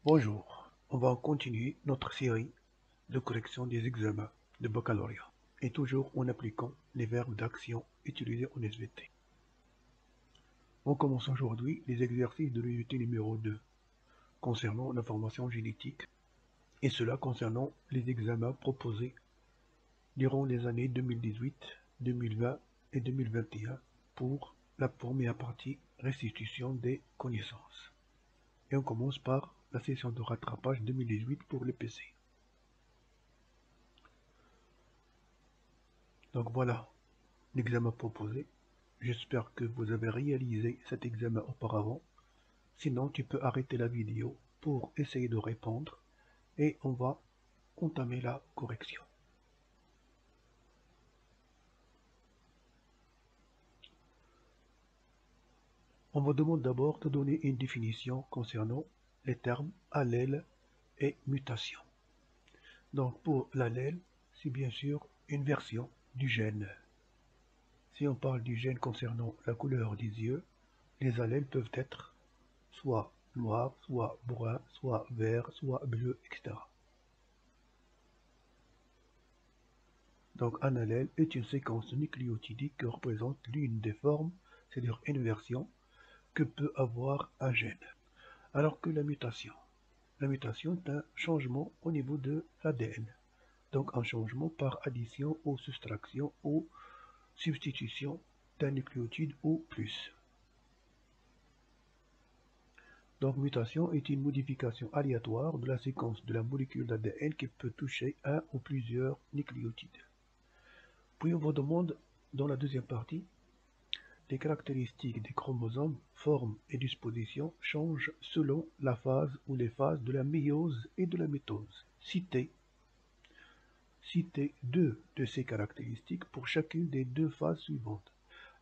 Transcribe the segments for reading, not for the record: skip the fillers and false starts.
Bonjour, on va continuer notre série de correction des examens de baccalauréat, et toujours en appliquant les verbes d'action utilisés en SVT. On commence aujourd'hui les exercices de l'unité numéro 2 concernant l'information génétique, et cela concernant les examens proposés durant les années 2018, 2020 et 2021 pour la première partie restitution des connaissances. Et on commence par la session de rattrapage 2018 pour les PC. Donc voilà l'examen proposé. J'espère que vous avez réalisé cet examen auparavant. Sinon, tu peux arrêter la vidéo pour essayer de répondre et on va entamer la correction. On vous demande d'abord de donner une définition concernant les termes allèle et mutation. Donc pour l'allèle, c'est bien sûr une version du gène. Si on parle du gène concernant la couleur des yeux, les allèles peuvent être soit noir, soit brun, soit vert, soit bleu, etc. Donc un allèle est une séquence nucléotidique qui représente l'une des formes, c'est-à-dire une version, que peut avoir un gène. Alors que la mutation est un changement au niveau de l'ADN. Donc un changement par addition ou soustraction ou substitution d'un nucléotide ou plus. Donc mutation est une modification aléatoire de la séquence de la molécule d'ADN qui peut toucher un ou plusieurs nucléotides. Puis on vous demande, dans la deuxième partie, les caractéristiques des chromosomes, forme et disposition changent selon la phase ou les phases de la méiose et de la mitose. Citez deux de ces caractéristiques pour chacune des deux phases suivantes.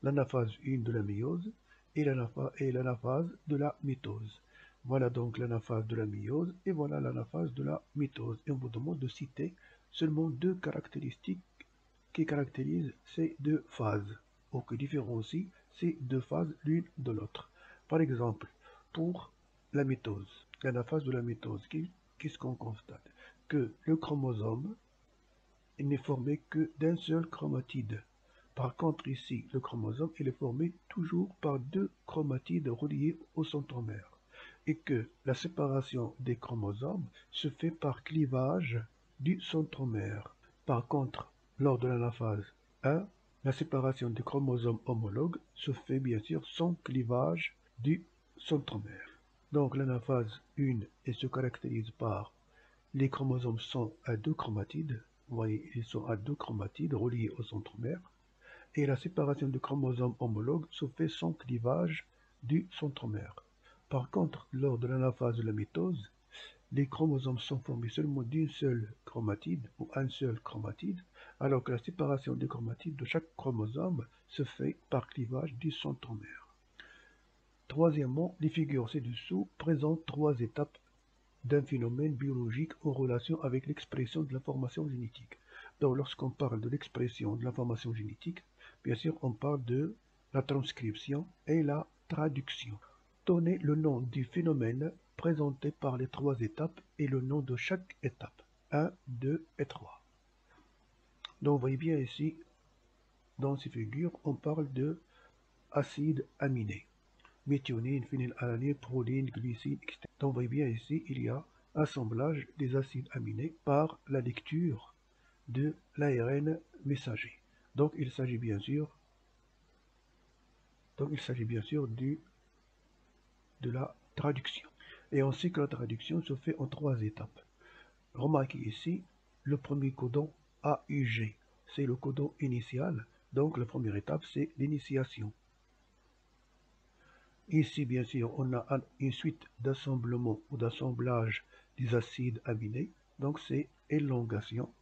L'anaphase 1 de la méiose et l'anaphase de la mitose. Voilà donc l'anaphase de la méiose et voilà l'anaphase de la mitose. Et on vous demande de citer seulement deux caractéristiques qui caractérisent ces deux phases ou qui différencient ces deux phases l'une de l'autre. Par exemple, pour la mitose, l'anaphase de la mitose, qu'est-ce qu'on constate? Que le chromosome n'est formé que d'un seul chromatide. Par contre, ici, le chromosome il est formé toujours par deux chromatides reliés au centromère, et que la séparation des chromosomes se fait par clivage du centromère. Par contre, lors de l'anaphase 1, la séparation des chromosomes homologues se fait bien sûr sans clivage du centromère. Donc l'anaphase 1 se caractérise par les chromosomes sont à deux chromatides. Vous voyez, ils sont à deux chromatides reliés au centromère. Et la séparation des chromosomes homologues se fait sans clivage du centromère. Par contre, lors de l'anaphase de la mitose, les chromosomes sont formés seulement d'une seule chromatide ou un seul chromatide, alors que la séparation des chromatides de chaque chromosome se fait par clivage du centromère. Troisièmement, les figures ci-dessous présentent trois étapes d'un phénomène biologique en relation avec l'expression de l'information génétique. Donc lorsqu'on parle de l'expression de l'information génétique, bien sûr on parle de la transcription et la traduction. Donnez le nom du phénomène présenté par les trois étapes et le nom de chaque étape, 1, 2 et 3. Donc vous voyez bien ici, dans ces figures, on parle de acides aminés. Méthionine, phénylalanine, proline, glycine, etc. Donc vous voyez bien ici, il y a assemblage des acides aminés par la lecture de l'ARN messager. Donc il s'agit bien sûr de la traduction. Et on sait que la traduction se fait en trois étapes. Remarquez ici, le premier codon AUG, c'est le codon initial. Donc la première étape, c'est l'initiation. Ici, bien sûr, on a une suite d'assemblement ou d'assemblage des acides aminés, donc c'est élongation.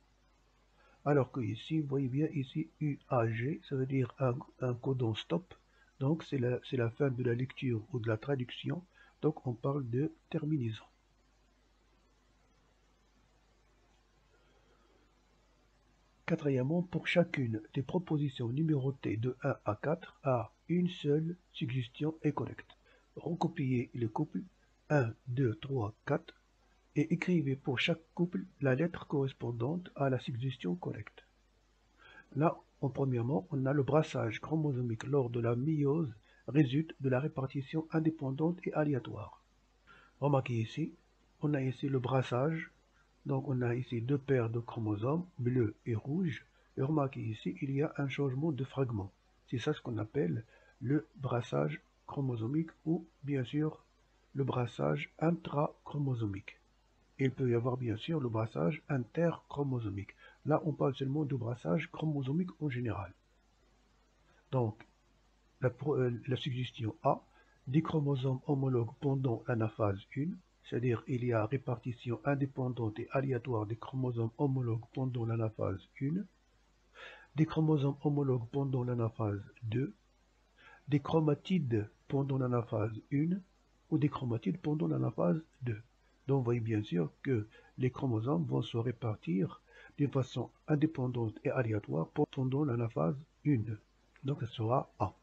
Alors que ici, vous voyez bien ici UAG, ça veut dire un codon stop, donc c'est la fin de la lecture ou de la traduction, donc on parle de terminaison. Quatrièmement, pour chacune des propositions numérotées de 1 à 4, à une seule suggestion est correcte. Recopiez les couples 1, 2, 3, 4 et écrivez pour chaque couple la lettre correspondante à la suggestion correcte. Là, premièrement, on a le brassage chromosomique lors de la méiose résulte de la répartition indépendante et aléatoire. Remarquez ici, on a ici le brassage, donc on a ici deux paires de chromosomes, bleu et rouge, et remarquez ici, il y a un changement de fragment. C'est ça ce qu'on appelle le brassage chromosomique ou bien sûr le brassage intrachromosomique. Il peut y avoir bien sûr le brassage interchromosomique. Là, on parle seulement du brassage chromosomique en général. Donc, la suggestion A, des chromosomes homologues pendant l'anaphase 1, c'est-à-dire il y a répartition indépendante et aléatoire des chromosomes homologues pendant l'anaphase 1, des chromosomes homologues pendant l'anaphase 2, des chromatides pendant l'anaphase 1 ou des chromatides pendant l'anaphase 2. Donc vous voyez bien sûr que les chromosomes vont se répartir d'une façon indépendante et aléatoire pendant l'anaphase 1. Donc ça sera A.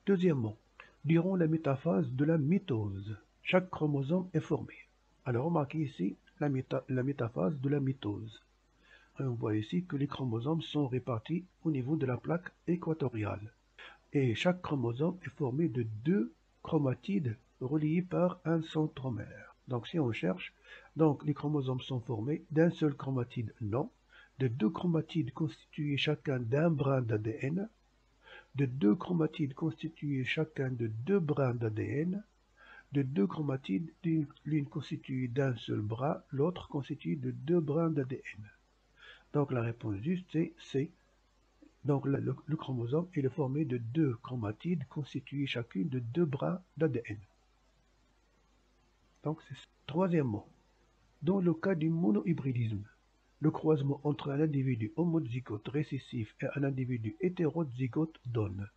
Deuxièmement, durant la métaphase de la mitose, chaque chromosome est formé. Alors remarquez ici la métaphase de la mitose. On voit ici que les chromosomes sont répartis au niveau de la plaque équatoriale. Et chaque chromosome est formé de deux chromatides reliés par un centromère. Donc si on cherche, donc les chromosomes sont formés d'un seul chromatide non, de deux chromatides constitués chacun d'un brin d'ADN, de deux chromatides constitués chacun de deux brins d'ADN, de deux chromatides, l'une constituée d'un seul brin, l'autre constituée de deux brins d'ADN. Donc la réponse juste c'est C. Donc le chromosome est formé de deux chromatides constituées chacune de deux brins d'ADN. Donc c'est ça. Troisièmement, dans le cas du monohybridisme, le croisement entre un individu homozygote récessif et un individu hétérozygote donne.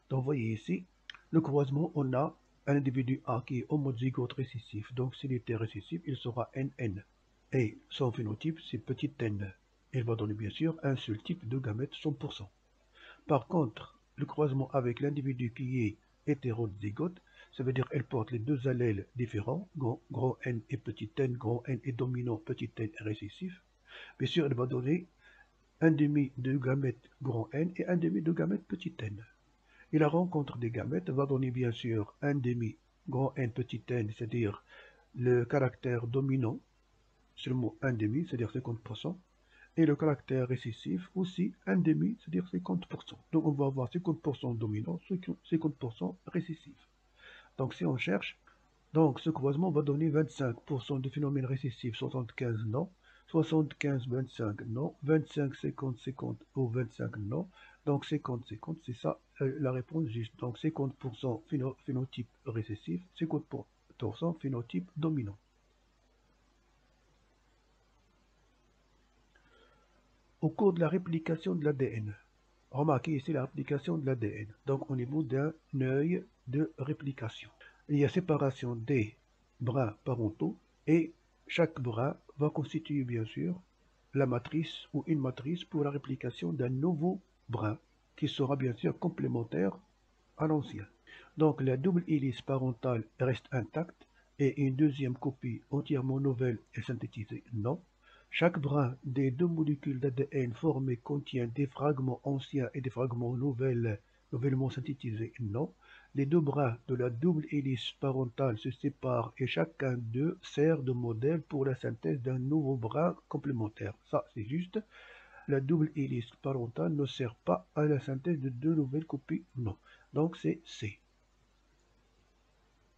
Donc vous voyez ici, le croisement, on a un individu A qui est homozygote récessif. Donc s'il était récessif, il sera NN. Et son phénotype, c'est petit n. Il va donner bien sûr un seul type de gamète 100%. Par contre, le croisement avec l'individu qui est hétérozygote, ça veut dire qu'elle porte les deux allèles différents, grand N et petit n, grand N est dominant, petit n est récessif. Bien sûr, elle va donner un demi de gamète grand N et un demi de gamète petit n. Et la rencontre des gamètes va donner bien sûr un demi grand N petit n, c'est-à-dire le caractère dominant, seulement un demi, c'est-à-dire 50%, et le caractère récessif aussi un demi, c'est-à-dire 50%. Donc on va avoir 50% dominant, 50% récessif. Donc si on cherche, donc ce croisement va donner 25% de phénomène récessif, 75 non, 75 25 non, 25 50 50 ou 25 non. Donc 50 50, c'est ça la réponse juste. Donc 50% phénotype récessif, 50% phénotype dominant. Au cours de la réplication de l'ADN, remarquez ici la réplication de l'ADN, donc au niveau d'un œil de réplication. Il y a séparation des brins parentaux et chaque brin va constituer bien sûr la matrice ou une matrice pour la réplication d'un nouveau brin qui sera bien sûr complémentaire à l'ancien. Donc la double hélice parentale reste intacte et une deuxième copie entièrement nouvelle est synthétisée non. Chaque brin des deux molécules d'ADN formées contient des fragments anciens et des fragments nouvellement synthétisés non. Les deux brins de la double hélice parentale se séparent et chacun d'eux sert de modèle pour la synthèse d'un nouveau brin complémentaire. Ça, c'est juste. La double hélice parentale ne sert pas à la synthèse de deux nouvelles copies non. Donc c'est C.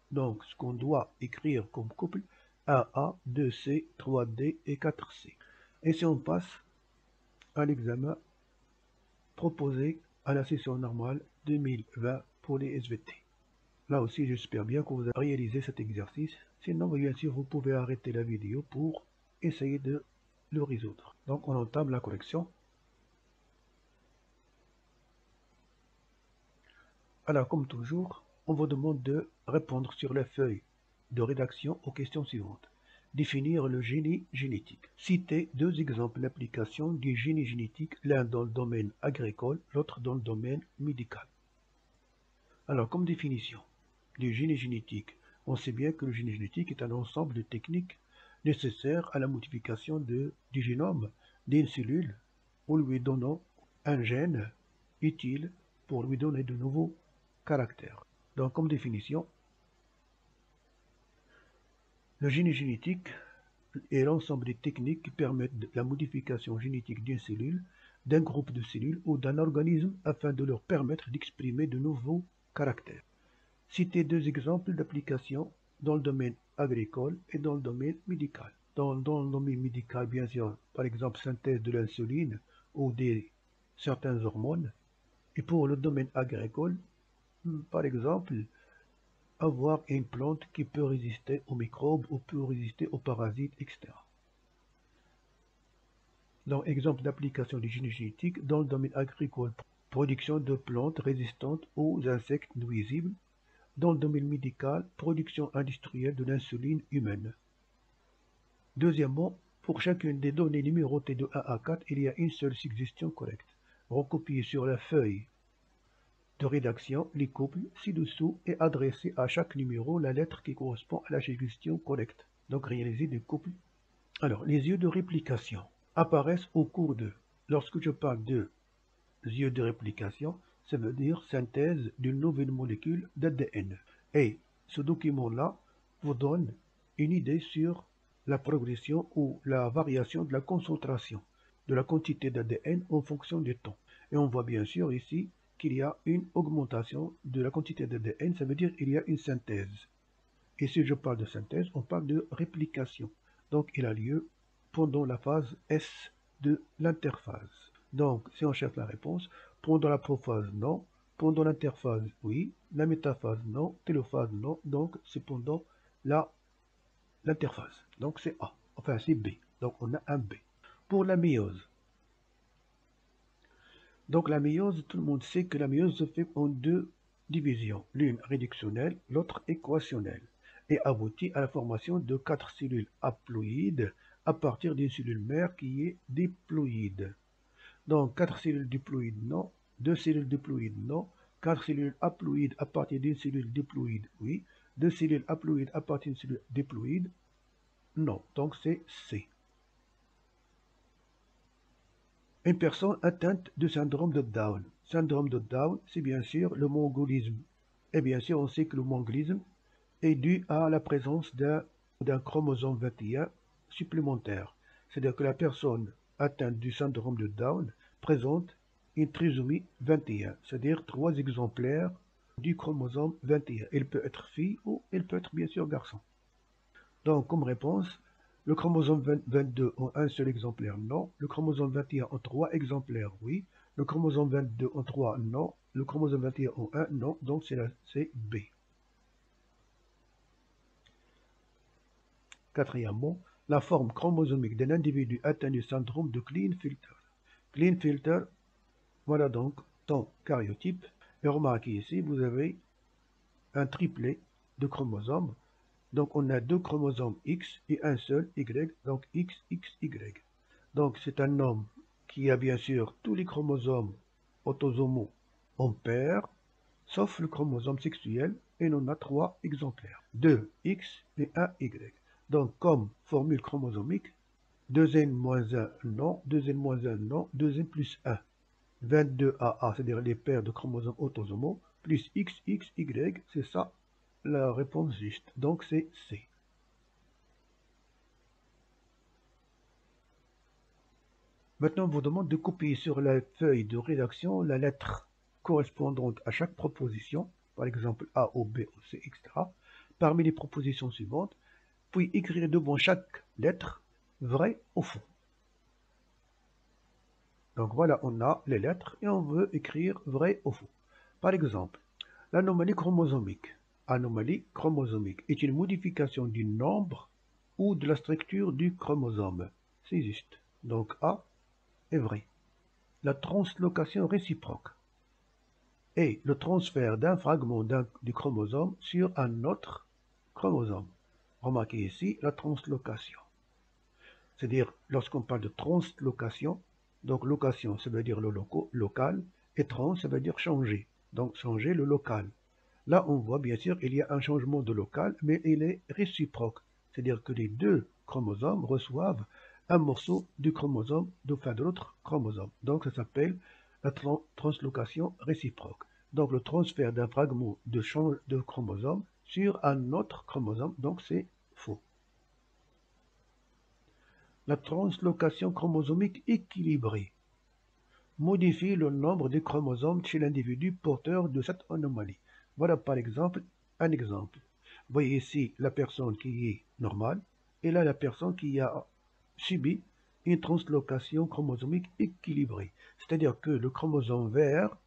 Donc ce qu'on doit écrire comme couple 1A, 2C, 3D et 4C. Et si on passe à l'examen proposé à la session normale 2020 pour les SVT. Là aussi, j'espère bien que vous avez réalisé cet exercice. Sinon, bien sûr, vous pouvez arrêter la vidéo pour essayer de le résoudre. Donc, on entame la correction. Alors, comme toujours, on vous demande de répondre sur la feuille de rédaction aux questions suivantes. Définir le génie génétique. Citer deux exemples d'application du génie génétique, l'un dans le domaine agricole, l'autre dans le domaine médical. Alors, comme définition du génie génétique, on sait bien que le génie génétique est un ensemble de techniques nécessaires à la modification du génome d'une cellule ou lui donnant un gène utile pour lui donner de nouveaux caractères. Donc, comme définition, le génie génétique est l'ensemble des techniques qui permettent la modification génétique d'une cellule, d'un groupe de cellules ou d'un organisme afin de leur permettre d'exprimer de nouveaux caractères. Citez deux exemples d'applications dans le domaine agricole et dans le domaine médical. Dans le domaine médical, bien sûr, par exemple, synthèse de l'insuline ou certaines hormones. Et pour le domaine agricole, par exemple, avoir une plante qui peut résister aux microbes ou peut résister aux parasites, etc. Donc, exemple d'application du génie génétique dans le domaine agricole, production de plantes résistantes aux insectes nuisibles. Dans le domaine médical, production industrielle de l'insuline humaine. Deuxièmement, pour chacune des données numérotées de 1 à 4, il y a une seule suggestion correcte. Recopiée sur la feuille de rédaction, les couples ci-dessous et adressée à chaque numéro la lettre qui correspond à la suggestion correcte. Donc réaliser des couples. Alors, les yeux de réplication apparaissent au cours de. Lorsque je parle de yeux de réplication, ça veut dire synthèse d'une nouvelle molécule d'ADN. Et ce document-là vous donne une idée sur la progression ou la variation de la concentration de la quantité d'ADN en fonction du temps. Et on voit bien sûr ici qu'il y a une augmentation de la quantité d'ADN, ça veut dire qu'il y a une synthèse. Et si je parle de synthèse, on parle de réplication. Donc il a lieu pendant la phase S de l'interphase. Donc si on cherche la réponse, pendant la prophase, non. Pendant l'interphase, oui. La métaphase, non. Télophase, non. Donc c'est pendant l'interphase. Donc c'est A. Enfin c'est B. Donc on a un B. Pour la méiose. Donc la méiose, tout le monde sait que la méiose se fait en deux divisions. L'une réductionnelle, l'autre équationnelle. Et aboutit à la formation de 4 cellules haploïdes à partir d'une cellule mère qui est diploïde. Donc 4 cellules diploïdes, non. 2 cellules diploïdes, non. 4 cellules haploïdes à partir d'une cellule diploïde, oui. 2 cellules haploïdes à partir d'une cellule diploïde, non. Donc c'est C. Une personne atteinte de syndrome de Down. Syndrome de Down, c'est bien sûr le mongolisme. Et bien sûr, on sait que le mongolisme est dû à la présence d'un chromosome 21 supplémentaire. C'est-à-dire que la personne atteinte du syndrome de Down présente une trisomie 21, c'est-à-dire 3 exemplaires du chromosome 21. Il peut être fille ou il peut être bien sûr garçon. Donc, comme réponse, le chromosome 22 en un seul exemplaire, non. Le chromosome 21 en 3 exemplaires, oui. Le chromosome 22 en 3, non. Le chromosome 21 en 1, non. Donc, c'est B. Quatrièmement, la forme chromosomique d'un individu atteint du syndrome de Klinefelter. Klinefelter, voilà donc ton karyotype. Et remarquez ici, vous avez un triplet de chromosomes. Donc on a 2 chromosomes X et un seul Y, donc XXY. Donc c'est un homme qui a bien sûr tous les chromosomes autosomaux en paire, sauf le chromosome sexuel, et on en a 3 exemplaires, 2 X et 1 Y. Donc comme formule chromosomique, 2n-1 non, 2n-1 non, 2n plus 1. 22AA, c'est-à-dire les paires de chromosomes autosomaux, plus XXY, c'est ça la réponse juste. Donc c'est C. Maintenant, on vous demande de copier sur la feuille de rédaction la lettre correspondante à chaque proposition, par exemple A ou B ou C, etc., parmi les propositions suivantes, puis écrire devant chaque lettre vrai ou faux. Donc voilà, on a les lettres et on veut écrire vrai ou faux. Par exemple, l'anomalie chromosomique. Anomalie chromosomique est une modification du nombre ou de la structure du chromosome. C'est juste. Donc A est vrai. La translocation réciproque est le transfert d'un fragment du chromosome sur un autre chromosome. Remarquez ici la translocation. C'est-à-dire, lorsqu'on parle de translocation, donc location, ça veut dire le local, et trans, ça veut dire changer. Donc changer le local. Là, on voit bien sûr, il y a un changement de local, mais il est réciproque. c'est-à-dire que les deux chromosomes reçoivent un morceau du chromosome de l'autre chromosome. Donc ça s'appelle la translocation réciproque. Donc le transfert d'un fragment de chromosome sur un autre chromosome, donc c'est faux. La translocation chromosomique équilibrée modifie le nombre de chromosomes chez l'individu porteur de cette anomalie. Voilà par exemple un exemple. Vous voyez ici la personne qui est normale et là la personne qui a subi une translocation chromosomique équilibrée. C'est-à-dire que le chromosome vert,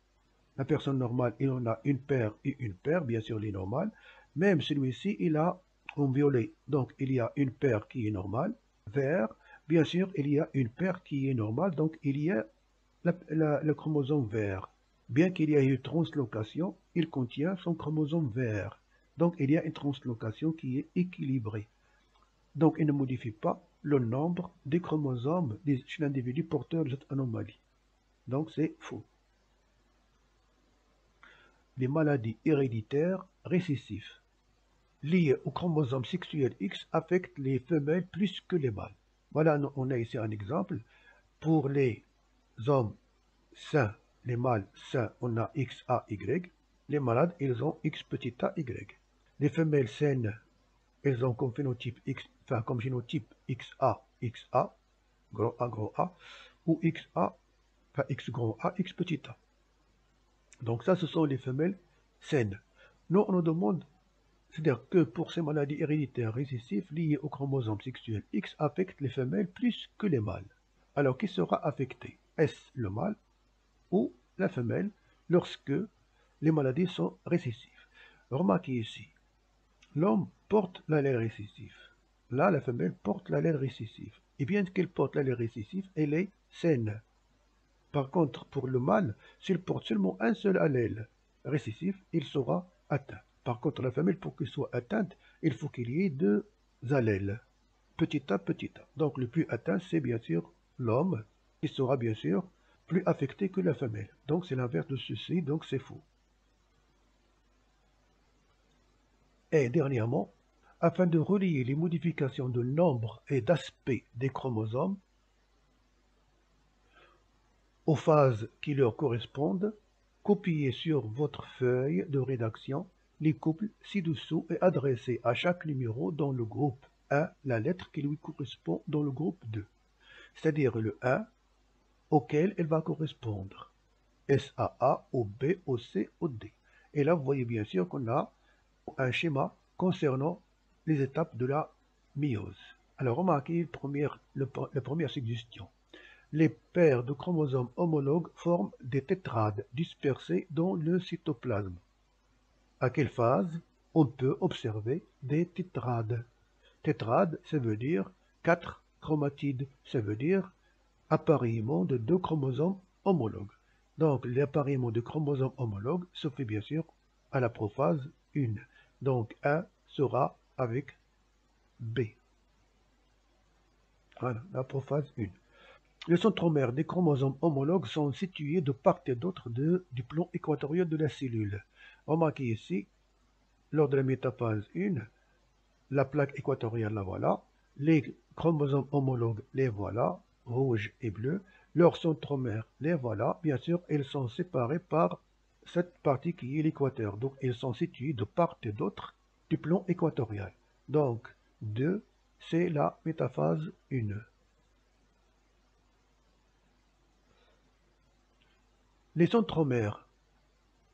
la personne normale, il en a une paire et une paire, bien sûr les normales. Même celui-ci, il a en violet. Donc il y a une paire qui est normale, vert. Bien sûr, il y a une paire qui est normale, donc il y a le chromosome vert. Bien qu'il y ait une translocation, il contient son chromosome vert. Donc il y a une translocation qui est équilibrée. Donc il ne modifie pas le nombre des chromosomes chez l'individu porteur de cette anomalie. Donc c'est faux. Les maladies héréditaires récessives liées au chromosome sexuel X affectent les femelles plus que les mâles. Voilà, on a ici un exemple. Pour les hommes sains, les mâles sains, on a XAY. Les malades, ils ont X petit a Y. Les femelles saines, elles ont comme phénotype X, enfin comme génotype XA, gros A, ou XA, enfin X grand A, X petit a. Donc ça, ce sont les femelles saines. Nous, on nous demande, c'est-à-dire que pour ces maladies héréditaires récessives liées au chromosome sexuel X affectent les femelles plus que les mâles. Alors, qui sera affecté? Est-ce le mâle ou la femelle lorsque les maladies sont récessives? Remarquez ici, l'homme porte l'allèle récessif. Là, la femelle porte l'allèle récessif. Et bien qu'elle porte l'allèle récessif, elle est saine. Par contre, pour le mâle, s'il porte seulement un seul allèle récessif, il sera atteint. Par contre, la femelle, pour qu'elle soit atteinte, il faut qu'il y ait deux allèles, petit a, petit a. Donc le plus atteint, c'est bien sûr l'homme, qui sera bien sûr plus affecté que la femelle. Donc c'est l'inverse de ceci, donc c'est faux. Et dernièrement, afin de relier les modifications de nombre et d'aspect des chromosomes aux phases qui leur correspondent, copiez sur votre feuille de rédaction les couples ci-dessous et adressez à chaque numéro dans le groupe 1 la lettre qui lui correspond dans le groupe 2, c'est-à-dire le 1 auquel elle va correspondre, SAA au B, au C, au D. Et là, vous voyez bien sûr qu'on a un schéma concernant les étapes de la méiose. Alors, remarquez la première suggestion. Les paires de chromosomes homologues forment des tétrades dispersés dans le cytoplasme. À quelle phase on peut observer des tétrades? Tétrade, ça veut dire 4 chromatides, ça veut dire appareillement de 2 chromosomes homologues. Donc l'appareillement de chromosomes homologues se fait bien sûr à la prophase 1. Donc 1 sera avec B. Voilà, la prophase 1. Les centromères des chromosomes homologues sont situés de part et d'autre du plan équatorial de la cellule. Remarquez ici, lors de la métaphase 1, la plaque équatoriale, la voilà. Les chromosomes homologues, les voilà, rouge et bleu. Leurs centromères, les voilà. Bien sûr, ils sont séparés par cette partie qui est l'équateur. Donc, ils sont situés de part et d'autre du plan équatorial. Donc, 2, c'est la métaphase 1. Les centromères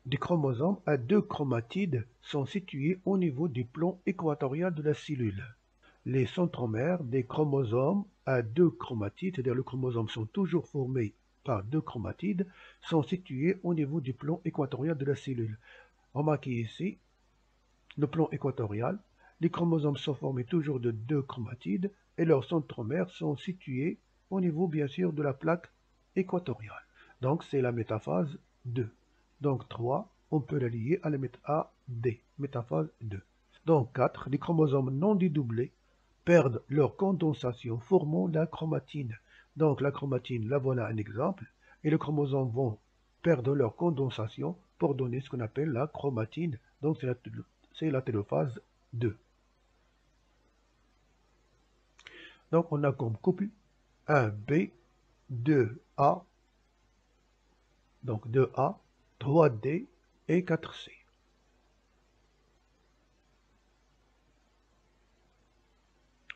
des chromosomes à 2 chromatides sont situés au niveau du plan équatorial de la cellule. Les centromères des chromosomes à 2 chromatides, c'est-à-dire les chromosomes sont toujours formés par 2 chromatides, sont situés au niveau du plan équatorial de la cellule. Remarquez ici, le plan équatorial, les chromosomes sont formés toujours de 2 chromatides et leurs centromères sont situés au niveau bien sûr de la plaque équatoriale. Donc c'est la métaphase 2. Donc 3, on peut la lier à la métaphase 2. Donc 4, les chromosomes non dédoublés perdent leur condensation formant la chromatine. Donc la chromatine, là voilà un exemple, et les chromosomes vont perdre leur condensation pour donner ce qu'on appelle la chromatine. Donc c'est la télophase 2. Donc on a comme couple 1B, 2A, donc 2A, 3D et 4C.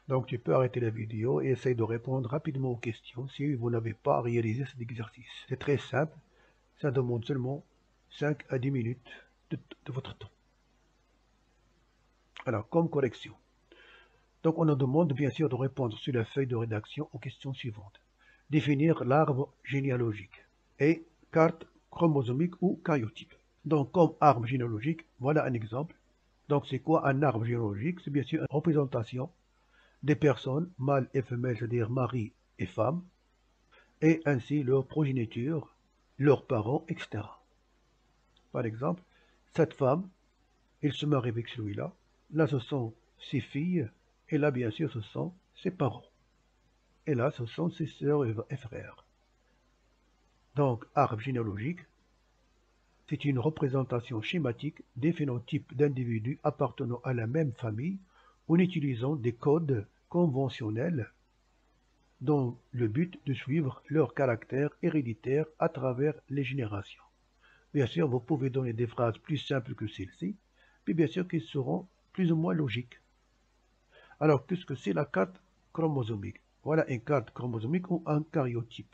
Donc tu peux arrêter la vidéo et essayer de répondre rapidement aux questions si vous n'avez pas réalisé cet exercice. C'est très simple, ça demande seulement 5 à 10 minutes de votre temps. Alors, comme correction. Donc on nous demande bien sûr de répondre sur la feuille de rédaction aux questions suivantes. Définir l'arbre généalogique et carte chromosomique ou karyotype. Donc comme arbre généalogique, voilà un exemple. Donc c'est quoi un arbre généalogique? C'est bien sûr une représentation des personnes, mâles et femelles, c'est-à-dire mari et femme, et ainsi leur progéniture, leurs parents, etc. Par exemple, cette femme, elle se marie avec celui-là. Là, ce sont ses filles, et là, bien sûr, ce sont ses parents. Et là, ce sont ses sœurs et frères. Donc, arbre généalogique, c'est une représentation schématique des phénotypes d'individus appartenant à la même famille en utilisant des codes conventionnels dans le but de suivre leur caractère héréditaire à travers les générations. Bien sûr, vous pouvez donner des phrases plus simples que celle-ci, puis bien sûr qu'ils seront plus ou moins logiques. Alors, qu'est-ce que c'est la carte chromosomique? Voilà une carte chromosomique ou un karyotype.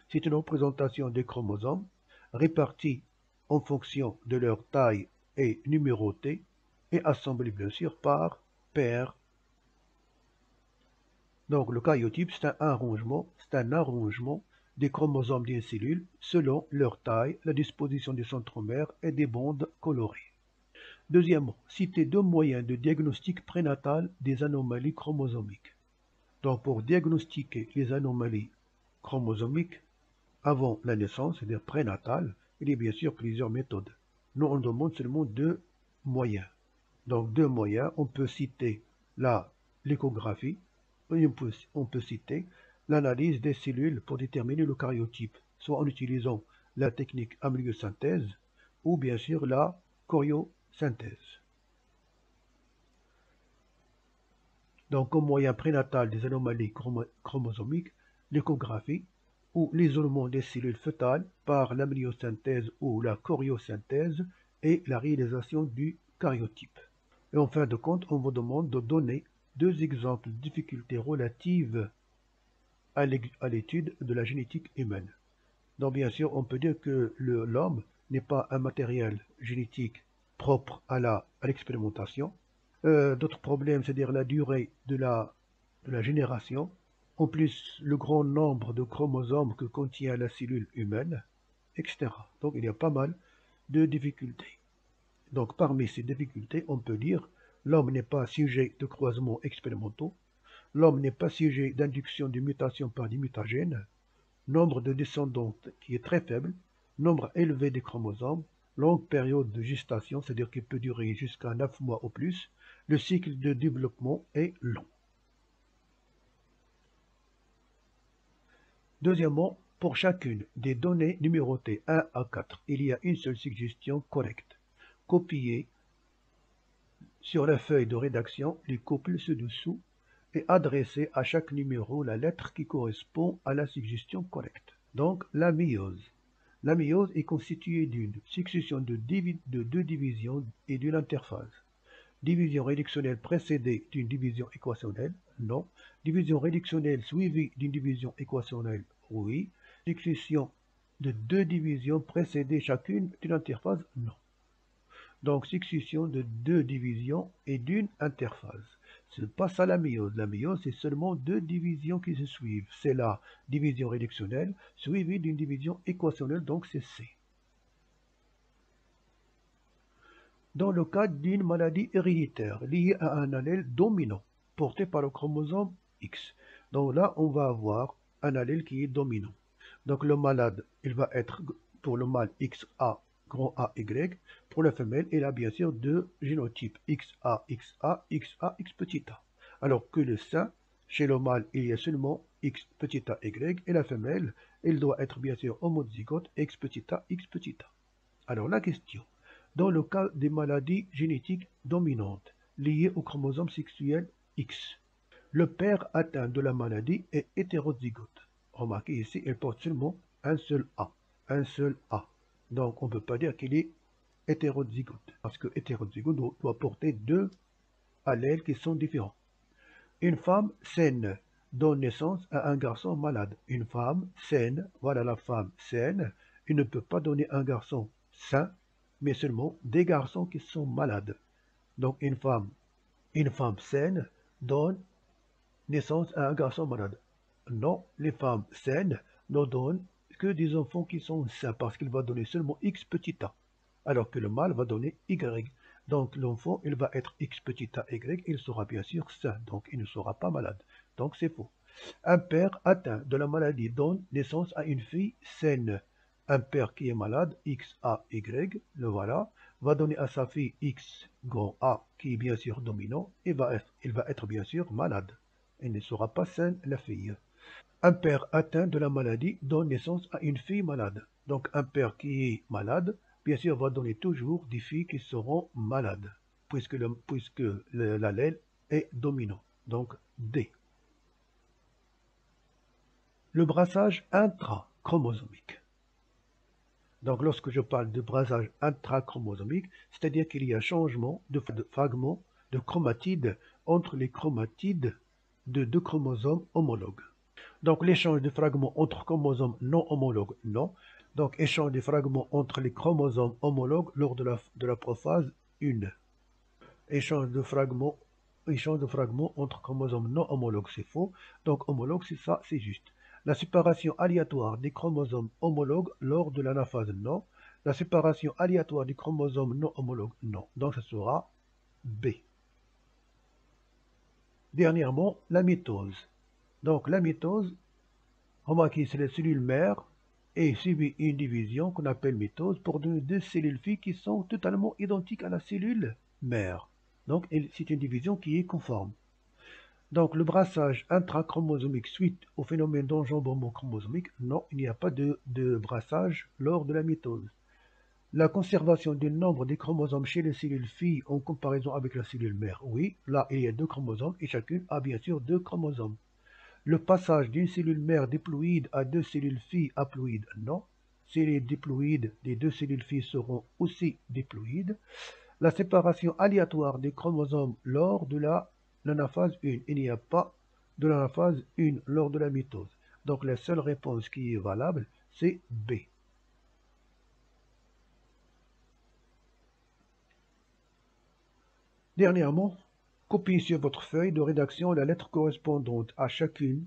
C'est une représentation des chromosomes répartis en fonction de leur taille et numérotés et assemblés bien sûr par paire. Donc le karyotype, c'est un arrangement des chromosomes d'une cellule selon leur taille, la disposition des centromères et des bandes colorées. Deuxièmement, citer deux moyens de diagnostic prénatal des anomalies chromosomiques. Donc pour diagnostiquer les anomalies chromosomiques avant la naissance, c'est-à-dire prénatale, il y a bien sûr plusieurs méthodes. Nous, on demande seulement deux moyens. Donc deux moyens, on peut citer l'échographie, on peut citer l'analyse des cellules pour déterminer le karyotype, soit en utilisant la technique amyosynthèse ou bien sûr la choryosynthèse. Donc comme moyen prénatal des anomalies chromosomiques, l'échographie ou l'isolement des cellules fœtales par l'amyosynthèse ou la choryosynthèse et la réalisation du karyotype. Et en fin de compte, on vous demande de donner deux exemples de difficultés relatives à l'étude de la génétique humaine. Donc bien sûr, on peut dire que l'homme n'est pas un matériel génétique propre à l'expérimentation. D'autres problèmes, c'est-à-dire la durée de la génération, en plus le grand nombre de chromosomes que contient la cellule humaine, etc. Donc il y a pas mal de difficultés. Donc parmi ces difficultés, on peut dire l'homme n'est pas sujet de croisements expérimentaux, l'homme n'est pas sujet d'induction de mutation par des mutagènes, nombre de descendants qui est très faible, nombre élevé des chromosomes, longue période de gestation, c'est-à-dire qu'il peut durer jusqu'à 9 mois ou plus, le cycle de développement est long. Deuxièmement, pour chacune des données numérotées 1 à 4, il y a une seule suggestion correcte. Copier sur la feuille de rédaction les couples ci-dessous et adresser à chaque numéro la lettre qui correspond à la suggestion correcte. Donc, la méiose. La méiose est constituée d'une succession de deux divisions et d'une interphase. Division réductionnelle précédée d'une division équationnelle, non. Division réductionnelle suivie d'une division équationnelle, oui. Succession de deux divisions précédées chacune d'une interphase, non. Donc succession de deux divisions et d'une interphase. C'est pas ça la méiose. La méiose, c'est seulement deux divisions qui se suivent. C'est la division réductionnelle suivie d'une division équationnelle, donc c'est C. Dans le cas d'une maladie héréditaire liée à un allèle dominant porté par le chromosome X. Donc là, on va avoir un allèle qui est dominant. Donc le malade, il va être pour le mâle XA, grand AY. Pour la femelle, il a bien sûr deux génotypes XA, XA, XA, X petit a. Alors que le sein, chez le mâle, il y a seulement X petit a Y et la femelle, elle doit être bien sûr homozygote X petit a, X petit a. Alors la question. Dans le cas des maladies génétiques dominantes liées au chromosome sexuel X, Le père atteint de la maladie est hétérozygote. Remarquez ici, il porte seulement un seul A. Un seul A. Donc on ne peut pas dire qu'il est hétérozygote. Parce que hétérozygote doit porter deux allèles qui sont différents. Une femme saine donne naissance à un garçon malade. Une femme saine, voilà la femme saine. Il ne peut pas donner un garçon sain, mais seulement des garçons qui sont malades. Donc une femme saine donne naissance à un garçon malade. Non, les femmes saines ne donnent que des enfants qui sont sains parce qu'il va donner seulement X petit a, alors que le mâle va donner Y. Donc l'enfant, il va être X petit a Y, il sera bien sûr sain, donc il ne sera pas malade. Donc c'est faux. Un père atteint de la maladie donne naissance à une fille saine. Un père qui est malade, X, A, Y, le voilà, va donner à sa fille X grand A, qui est bien sûr dominant, et il va être bien sûr malade. Elle ne sera pas saine, la fille. Un père atteint de la maladie donne naissance à une fille malade. Donc un père qui est malade, bien sûr, va donner toujours des filles qui seront malades, puisque l'allèle est dominant. Donc D. Le brassage intrachromosomique. Donc lorsque je parle de brassage intrachromosomique, c'est-à-dire qu'il y a changement de fragments de chromatides entre les chromatides de deux chromosomes homologues. Donc l'échange de fragments entre chromosomes non homologues, non. Donc échange de fragments entre les chromosomes homologues lors de la prophase 1. Échange de fragments entre chromosomes non homologues, c'est faux. Donc homologue, c'est ça, c'est juste. La séparation aléatoire des chromosomes homologues lors de l'anaphase, non. La séparation aléatoire des chromosomes non homologues, non. Donc ce sera B. Dernièrement, la mitose. Donc la mitose, remarquez, c'est la cellule mère et subi une division qu'on appelle mitose pour donner deux cellules filles qui sont totalement identiques à la cellule mère. Donc c'est une division qui est conforme. Donc le brassage intrachromosomique suite au phénomène d'enjambement chromosomique, non, il n'y a pas de brassage lors de la mitose. La conservation du nombre des chromosomes chez les cellules filles en comparaison avec la cellule mère, oui, là il y a deux chromosomes et chacune a bien sûr deux chromosomes. Le passage d'une cellule mère diploïde à deux cellules filles haploïdes, non. Si les diploïdes des deux cellules filles seront aussi diploïdes. La séparation aléatoire des chromosomes lors de l'anaphase 1. Il n'y a pas de l'anaphase 1 lors de la mitose. Donc la seule réponse qui est valable, c'est B. Dernièrement, copiez sur votre feuille de rédaction la lettre correspondante à chacune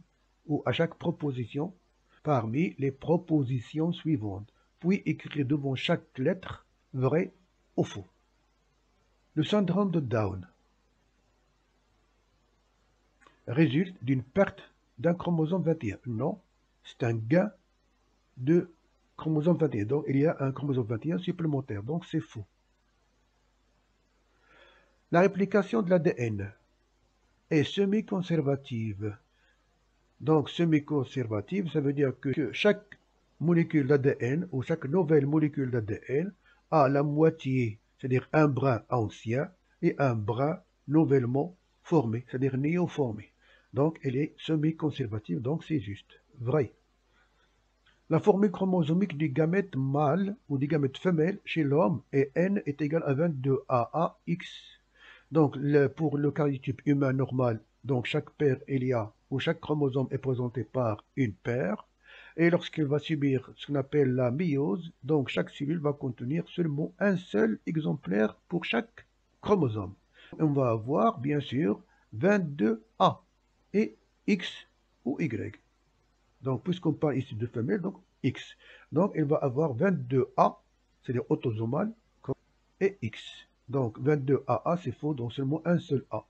ou à chaque proposition parmi les propositions suivantes, puis écrire devant chaque lettre vrai ou faux. Le syndrome de Down résulte d'une perte d'un chromosome 21. Non, c'est un gain de chromosome 21. Donc il y a un chromosome 21 supplémentaire, donc c'est faux. La réplication de l'ADN est semi-conservative. Donc semi-conservative, ça veut dire que chaque molécule d'ADN ou chaque nouvelle molécule d'ADN a la moitié, c'est-à-dire un brin ancien et un brin nouvellement formé, c'est-à-dire néoformé. Donc elle est semi-conservative, donc c'est juste, vrai. La formule chromosomique du gamète mâle ou du gamète femelle chez l'homme est N est égal à 22AAX. Donc pour le cariotype humain normal, donc chaque paire il y a, ou chaque chromosome est présenté par une paire. Et lorsqu'il va subir ce qu'on appelle la méiose, donc chaque cellule va contenir seulement un seul exemplaire pour chaque chromosome. On va avoir bien sûr 22A et X ou Y. Donc, puisqu'on parle ici de femelle, donc X. Donc, elle va avoir 22A, c'est-à-dire autosomal, et X. Donc, 22AA, c'est faux, donc seulement un seul A.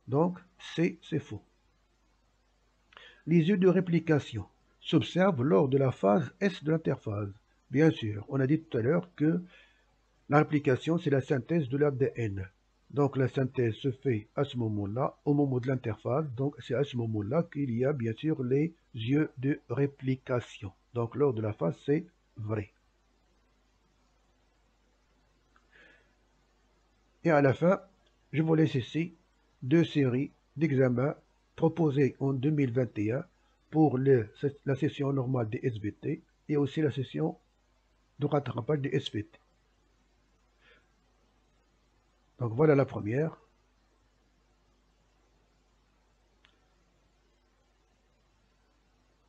Donc, C, c'est faux. Les yeux de réplication s'observent lors de la phase S de l'interphase. Bien sûr, on a dit tout à l'heure que la réplication, c'est la synthèse de l'ADN. Donc la synthèse se fait à ce moment-là, au moment de l'interphase. Donc c'est à ce moment-là qu'il y a bien sûr les yeux de réplication. Donc lors de la phase, c'est vrai. Et à la fin, je vous laisse ici deux séries d'examens proposé en 2021 pour la session normale des SVT et aussi la session de rattrapage des SVT. Donc voilà la première.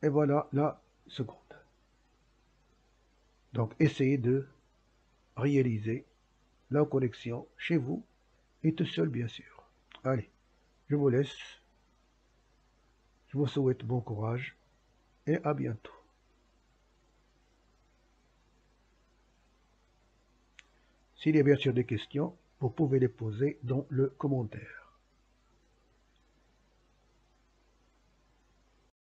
Et voilà la seconde. Donc essayez de réaliser la connexion chez vous et tout seul bien sûr. Allez, je vous laisse. Je vous souhaite bon courage et à bientôt. S'il y a bien sûr des questions, vous pouvez les poser dans le commentaire.